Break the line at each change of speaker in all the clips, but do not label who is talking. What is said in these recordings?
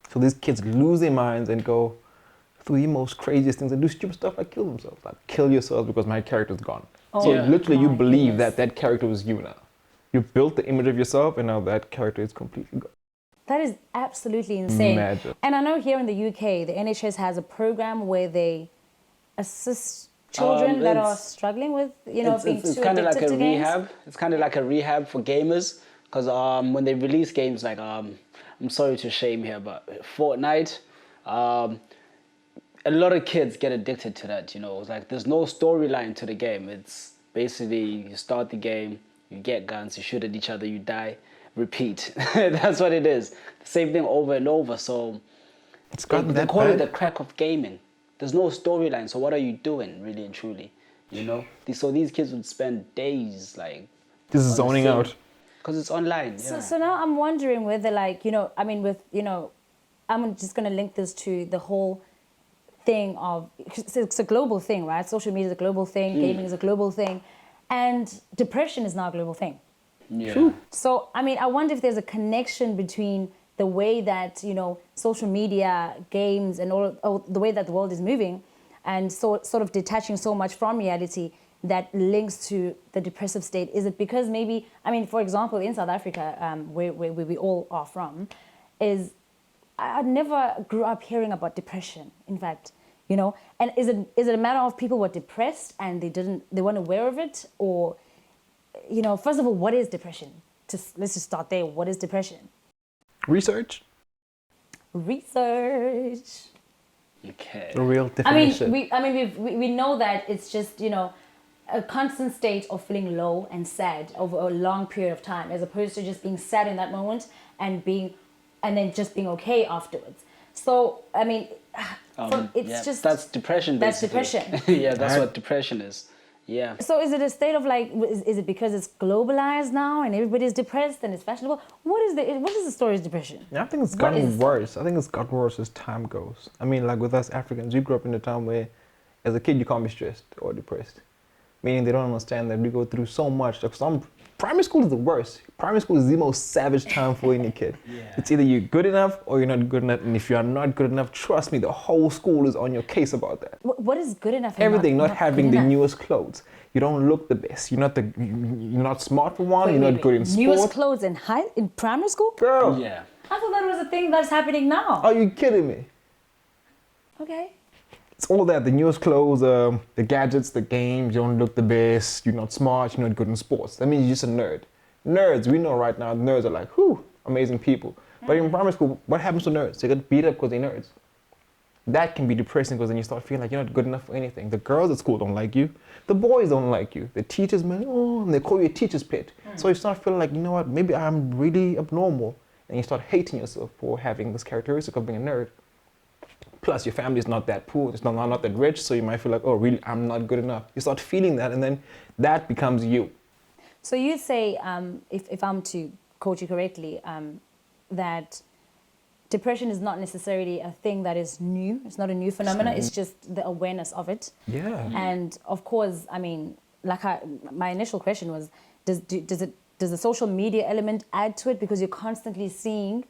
So these kids lose their minds and go through the most craziest things and do stupid stuff like kill themselves. Like kill yourselves because my character's gone. So
Yeah.
literally you
my
believe
goodness.
that character was you now. You built the image of yourself and now that character is completely gone.
That is absolutely insane.
Imagine.
And I know here in the UK, the NHS has a program where they assist children that are struggling with, being
it's
too
kind of like
addicted
a
to games.
rehab. It's kind of like a rehab for gamers because when they release games like I'm sorry to shame here, but Fortnite, a lot of kids get addicted to that. It's like there's no storyline to the game. It's basically you start the game, you get guns, you shoot at each other, you die, repeat. That's what it is. The same thing over and over. So
It's gotten
they
that
call it
bad.
the crack of gaming. There's no storyline. So what are you doing, really and truly? So these kids would spend days like
Just zoning out.
because it's online. Yeah.
So now I'm wondering whether, I'm just going to link this to the whole thing of, it's a global thing, right? Social media is a global thing, gaming is a global thing, and depression is now a global thing.
Yeah.
True.
So, I wonder if there's a connection between the way that, social media, games, and all the way that the world is moving, and sort of detaching so much from reality that links to the depressive state. Is it because maybe, for example, in South Africa, where we all are from, I never grew up hearing about depression, in fact, and is it a matter of people were depressed and they weren't aware of it, or, first of all, what is depression? Let's just start there. What is depression?
Research.
Research.
Okay.
The real definition.
We know that it's just, a constant state of feeling low and sad over a long period of time, as opposed to just being sad in that moment and then just being okay afterwards. So, it's just...
That's depression,
That's
basically.
depression.
Yeah, that's what depression is. Yeah.
So is it a state of is it because it's globalized now and everybody's depressed and it's fashionable? What is the story of depression?
Yeah, I think it's
What
gotten
is-
worse. I think it's got worse as time goes. Like with us Africans, we grew up in a time where, as a kid, you can't be stressed or depressed. Meaning they don't understand that we go through so much. Like primary school is the worst. Primary school is the most savage time for any kid.
Yeah.
It's either you're good enough or you're not good enough. And if you are not good enough, trust me, the whole school is on your case about that.
What is good enough? and
Everything, not having
good
the
enough?
newest clothes. You don't look the best. You're not smart for one. You're not good in
Newest
sport.
clothes in primary school?
Girl,
Yeah.
I thought that was a thing that's happening now.
are you kidding me?
Okay.
It's all that, the newest clothes, the gadgets, the games, you don't look the best, you're not smart, you're not good in sports. That means you're just a nerd. Nerds, we know right now, nerds are like, whew, amazing people. But in primary school, what happens to nerds? They get beat up because they're nerds. That can be depressing because then you start feeling like you're not good enough for anything. The girls at school don't like you. The boys don't like you. The teachers, man, and they call you a teacher's pet. So you start feeling like, you know what, maybe I'm really abnormal. And you start hating yourself for having this characteristic of being a nerd. Plus, your family is not that poor, it's not that rich, so you might feel like, oh, really, I'm not good enough. You start feeling that, and then that becomes you.
So you'd say, if I'm to quote you correctly, that depression is not necessarily a thing that is new. It's not a new phenomenon. It's just the awareness of it.
Yeah.
And of course, my initial question was, does the social media element add to it because you're constantly seeing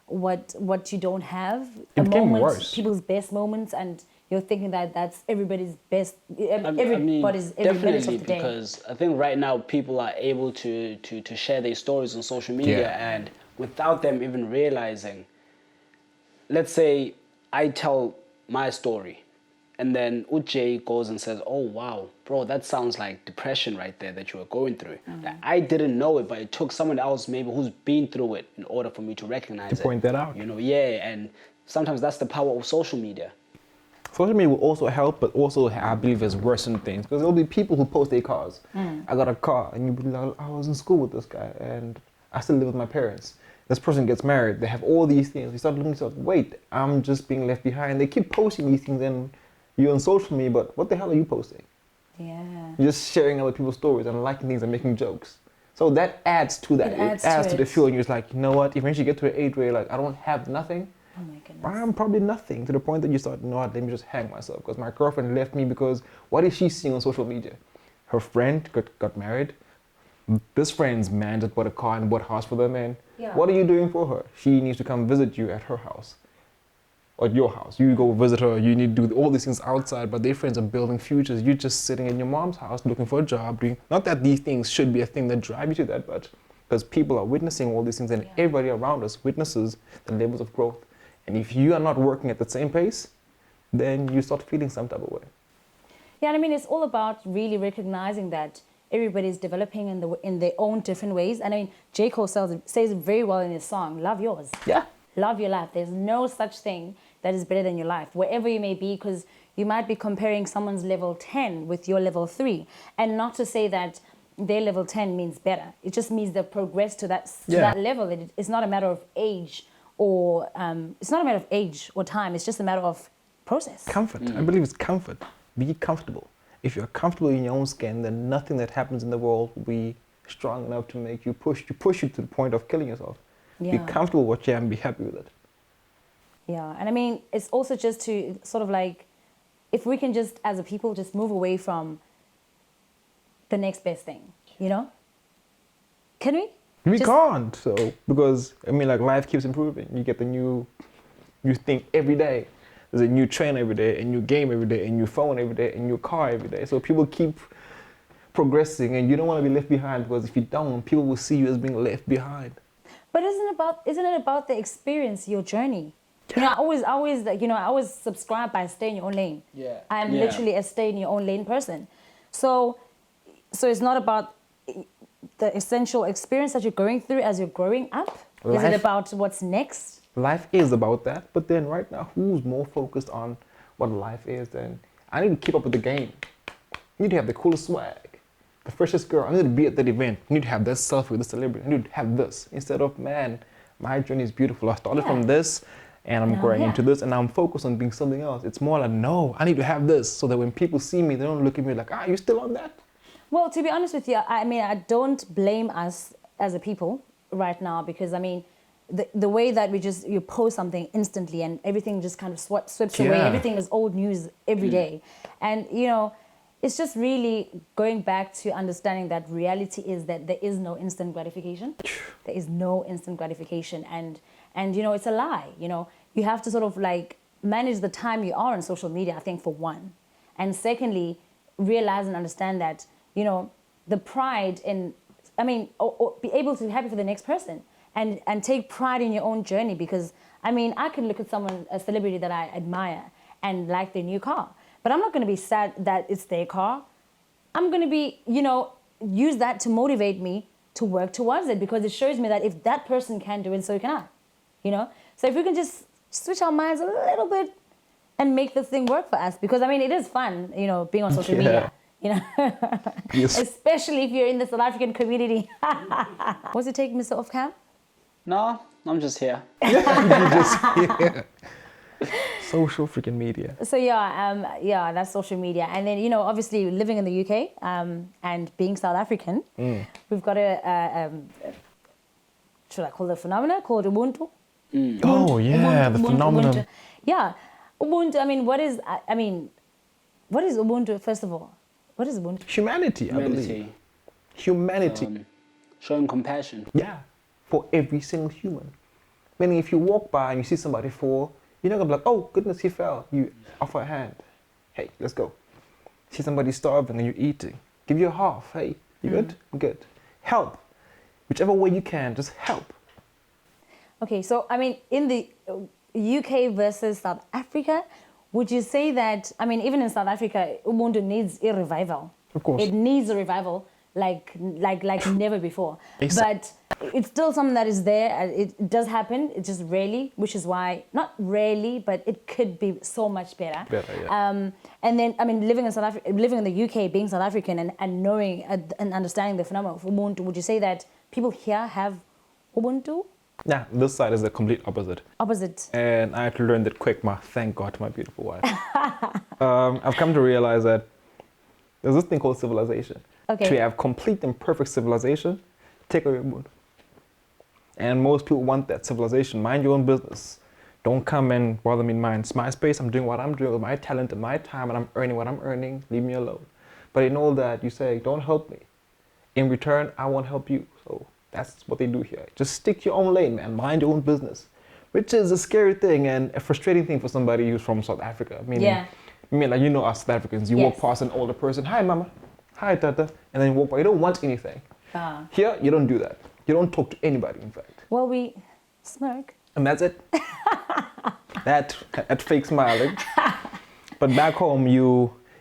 what you don't have,
It became worse.
people's best moments, and you're thinking that that's everybody's best, every minute of
definitely,
the day.
because I think right now people are able to share their stories on social media,
Yeah.
and without them even realizing. Let's say I tell my story, and then Uche goes and says, "Oh wow, bro, that sounds like depression right there that you were going through." Like, I didn't know it, but it took someone else maybe who's been through it in order for me to recognize it.
To point that out.
Yeah, and sometimes that's the power of social media.
Social media will also help, but also I believe has worsened things. Because there'll be people who post their cars. I got a car, and you'll be like, I was in school with this guy, and I still live with my parents. This person gets married, they have all these things. You start looking, wait, I'm just being left behind. They keep posting these things, and you're on social media, but what the hell are you posting?
Yeah.
You're just sharing other people's stories and liking things and making jokes. So that adds to that.
It
adds
to
to the
it.
feeling. You're just like, you know what? Eventually you get to an age where you're like, I don't have nothing.
Oh my goodness.
I'm probably nothing, to the point that you start, you know what, let me just hang myself because my girlfriend left me because what is she seeing on social media? Her friend got married. This friend's man just bought a car and bought a house for them, and
Yeah.
what are you doing for her? She needs to come visit you at her house. at your house. You go visit her, you need to do all these things outside, but their friends are building futures. You're just sitting in your mom's house looking for a job, doing, not that these things should be a thing that drive you to that, but because people are witnessing all these things and everybody around us witnesses the levels of growth. And if you are not working at the same pace, then you start feeling some type of way.
Yeah, and I mean, it's all about really recognizing that everybody's developing in their own different ways. And I mean, J. Cole says it very well in his song, Love Yours.
Yeah.
Love your life. There's no such thing that is better than your life, wherever you may be, because you might be comparing someone's level 10 with your level 3. And not to say that their level 10 means better. It just means they've progressed to that level. It's not a matter of age or time. It's just a matter of process.
Comfort. I believe it's comfort. Be comfortable. If you're comfortable in your own skin, then nothing that happens in the world will be strong enough to make you push you to the point of killing yourself. Be comfortable with what you have and be happy with it.
Yeah, and I mean, it's also just to sort of like, if we can just, as a people, just move away from the next best thing, you know? Can we?
We can't, so, because, I mean, like, life keeps improving. You get the new thing every day. There's a new train every day, a new game every day, a new phone every day, a new car every day. So people keep progressing, and you don't want to be left behind, because if you don't, people will see you as being left behind.
But isn't it about the experience, your journey? You know, I always subscribe by stay in your own lane.
Yeah.
I'm literally a stay in your own lane person. So it's not about the essential experience that you're going through as you're growing up. Is it about what's next?
Life is about that, but then right now, who's more focused on what life is? Then I need to keep up with the game. I need to have the coolest swag, the freshest girl. I need to be at that event. I need to have this selfie with the celebrity. I need to have this instead of, man, my journey is beautiful. I started from this, and I'm growing into this, and now I'm focused on being something else. It's more like, no, I need to have this, so that when people see me, they don't look at me like, you still on that?
Well, to be honest with you, I mean, I don't blame us as a people right now, because I mean, the way that you post something instantly and everything just kind of sweeps away. Everything is old news every day. And, you know, it's just really going back to understanding that reality is that there is no instant gratification. There is no instant gratification. And you know, it's a lie. You know, you have to sort of like manage the time you are on social media, I think, for one. And secondly, realize and understand that, you know, the pride in, I mean, or be able to be happy for the next person. And take pride in your own journey, because, I mean, I can look at a celebrity that I admire and like their new car, but I'm not going to be sad that it's their car. I'm going to be, you know, use that to motivate me to work towards it, because it shows me that if that person can do it, so can I, you know? So if we can just switch our minds a little bit and make the thing work for us, because, I mean, it is fun, you know, being on social media. You know, especially if you're in the South African community. What's it take, Mr. Off-Cam?
No, I'm just here.
Social freaking media.
So yeah, that's social media. And then, you know, obviously living in the UK and being South African, we've got should I call it a phenomenon called Ubuntu?
Oh yeah, the phenomenon.
Ubuntu. Yeah, Ubuntu. I mean, what is Ubuntu? First of all, what is Ubuntu?
Humanity, I believe. Humanity.
Showing compassion.
Yeah. For every single human. Meaning if you walk by and you see somebody fall, you're not gonna be like, oh goodness, he fell. You offer a hand. Hey, let's go. See somebody starving and you're eating. Give you a half. Hey, you good? I'm good. Help. Whichever way you can, just help. Okay,
so I mean, in the UK versus South Africa, would you say that, I mean, even in South Africa, Ubuntu needs a revival?
Of course.
It needs a revival like never before. But it's still something that is there. It does happen. It's just rarely, which is why, not rarely, but it could be so much better. And then, I mean, living in the UK, being South African, and knowing and understanding the phenomenon of Ubuntu, would you say that people here have Ubuntu?
Yeah, this side is the complete opposite.
Opposite.
And I had to learn that quick, thank God to my beautiful wife. I've come to realize that there's this thing called civilization.
Okay.
To have complete and perfect civilization, take away Ubuntu. And most people want that civilization. Mind your own business. Don't come and bother me in mine. It's my space. I'm doing what I'm doing with my talent and my time, and I'm earning what I'm earning. Leave me alone. But in all that, you say, don't help me. In return, I won't help you. So that's what they do here. Just stick to your own lane, man. Mind your own business. which is a scary thing and a frustrating thing for somebody who's from South Africa.
Yeah.
Like, you know, us South Africans, you walk
Yes.
past an older person, hi mama, hi tata, and then you walk by, you don't want anything.
Ah.
Here, you don't do that. You don't talk to anybody, in fact.
Well, we smirk.
And that's it. that fake smiling. But back home,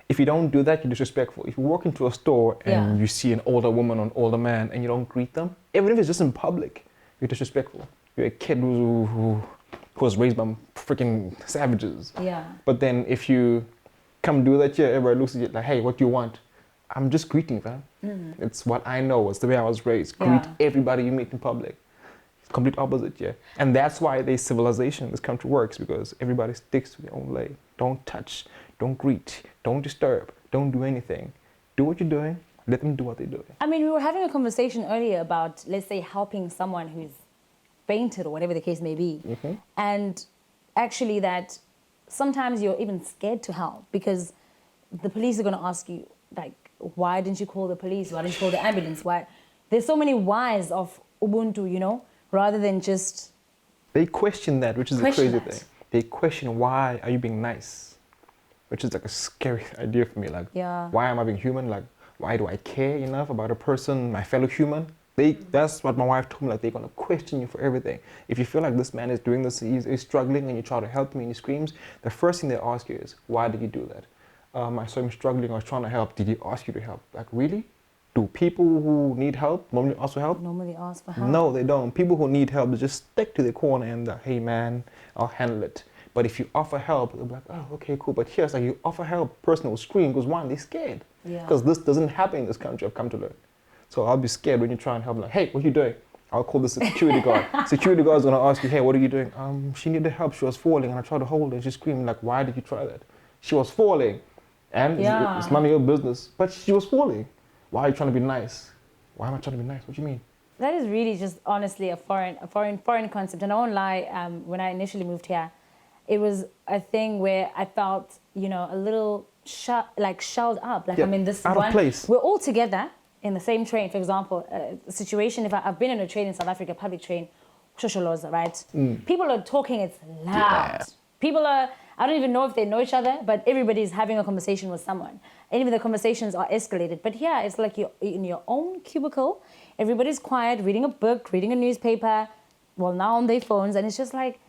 if you don't do that, you're disrespectful. If you walk into a store and
Yeah.
you see an older woman or an older man and you don't greet them, even if it's just in public, you're disrespectful. You're a kid who was raised by freaking savages.
Yeah.
But then if you come do that here, everybody looks at you like, hey, what do you want? I'm just greeting, fam. It's what I know. It's the way I was raised.
Yeah.
Greet everybody you meet in public. It's complete opposite, yeah. And that's why the civilization in this country works, because everybody sticks to their own lane. Don't touch, don't greet, don't disturb, don't do anything. Do what you're doing, let them do what they're doing.
I mean, we were having a conversation earlier about, let's say, helping someone who's fainted or whatever the case may be.
Mm-hmm.
And actually that sometimes you're even scared to help because the police are going to ask you, like, why didn't you call the police? Why didn't you call the ambulance? Why? There's so many whys of Ubuntu, you know, rather than just...
They question that, which is the
Question
crazy
that.
thing. They question, why are you being nice? Which is like a scary idea for me. Like,
Yeah.
why am I being human? Like, why do I care enough about a person, my fellow human? That's what my wife told me, like, they're going to question you for everything. If you feel like this man is doing this, he's struggling, and you try to help him and he screams, the first thing they ask you is, why did you do that? I saw him struggling, I was trying to help. Did he ask you to help? Like, really? Do people who need help normally also help?
Normally ask for help.
No, they don't. People who need help, they just stick to their corner and, hey man, I'll handle it. But if you offer help, they'll be like, oh, okay, cool. But here's like, you offer help, person will scream because one, they're scared.
Yeah.
Because this doesn't happen in this country, I've come to learn. So I'll be scared when you try and help, like, hey, what are you doing? I'll call the security guard. Security guard's gonna ask you, hey, what are you doing? She needed help, she was falling, and I tried to hold her, and she screamed, like, why did you try that? She was falling, and
Yeah.
it's none of your business, but she was falling. Why are you trying to be nice? Why am I trying to be nice? What do you mean?
That is really just honestly a foreign concept. And I won't lie, when I initially moved here, it was a thing where I felt, you know, a little shelled up. Like,
Yeah,
I'm in this
out of place.
We're all together in the same train. For example, a situation, if I've been in a train in South Africa, public train, Shosholoza, right? People are talking, it's loud.
Yeah.
People are, I don't even know if they know each other, but everybody's having a conversation with someone. And even the conversations are escalated. But yeah, it's like you're in your own cubicle, everybody's quiet, reading a book, reading a newspaper, well, now on their phones, and it's just like,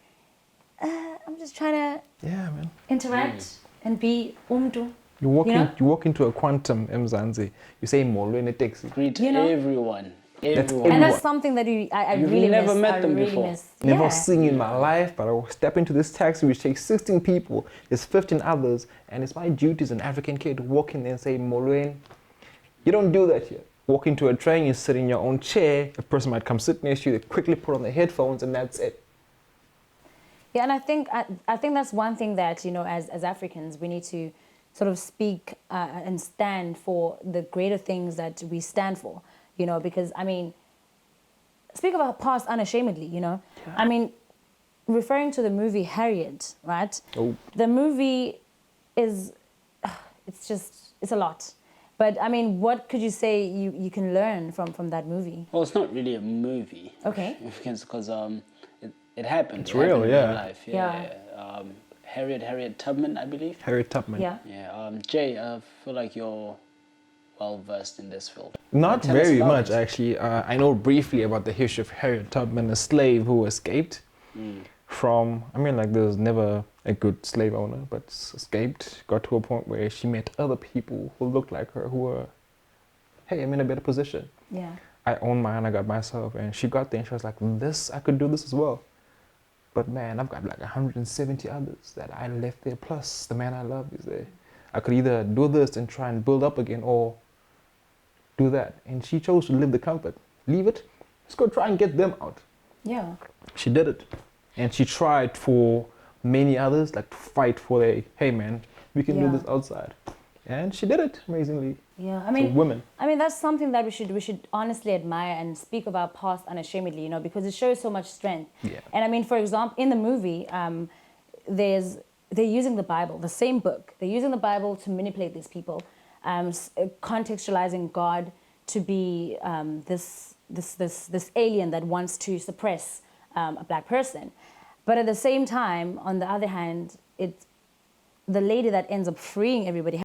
I'm just trying to
Yeah, man.
interact and be umtu.
You walk,
You know?
you walk into a quantum, Mzansi, you say molo in a taxi.
Greet
You know?
everyone.
That's
Everyone.
And
everyone.
that's something that I
You've
really
never
miss.
met
I
them
really
before.
miss.
Never
Yeah.
seen in my life, but I will step into this taxi which takes 16 people, there's 15 others, and it's my duty as an African kid to walk in there and say, Molweni. You don't do that here. Walk into a train, you sit in your own chair, a person might come sit next to you, they quickly put on their headphones, and that's it.
Yeah, and I think that's one thing that, you know, as Africans, we need to sort of speak and stand for the greater things that we stand for, you know, because, I mean, speak of our past unashamedly, you know.
Yeah.
I mean, referring to the movie Harriet, right?
Oh.
The movie is, it's a lot. But, I mean, what could you say you can learn from that movie?
Well, it's not really a movie.
Okay.
Because it happened.
It's
It
real,
happened in
yeah.
real life.
Yeah.
Harriet Tubman, I believe.
Harriet Tubman.
Yeah.
Yeah. Jay, I feel like you're well versed in this field.
Not
Tell us
very
about
much,
it.
actually. I know briefly about the history of Harriet Tubman, a slave who escaped from, I mean, like, there's never a good slave owner, but escaped, got to a point where she met other people who looked like her, who were, hey, I'm in a better position.
Yeah.
I own mine, I got myself, and she got there and she was like, I could do this as well. But man, I've got like 170 others that I left there, plus the man I love is there. I could either do this and try and build up again, or do that. And she chose to live the comfort. Leave it, let's go try and get them out.
Yeah.
She did it. And she tried for many others, like to fight for hey man, we can
Yeah.
do this outside. And she did it, amazingly.
Yeah. I
So
mean,
women.
that's something that we should honestly admire and speak of our past unashamedly, you know, because it shows so much strength.
Yeah.
And I mean, for example, in the movie, they're using the Bible, the same book. They're using the Bible to manipulate these people, contextualizing God to be this alien that wants to suppress a black person. But at the same time, on the other hand, it's the lady that ends up freeing everybody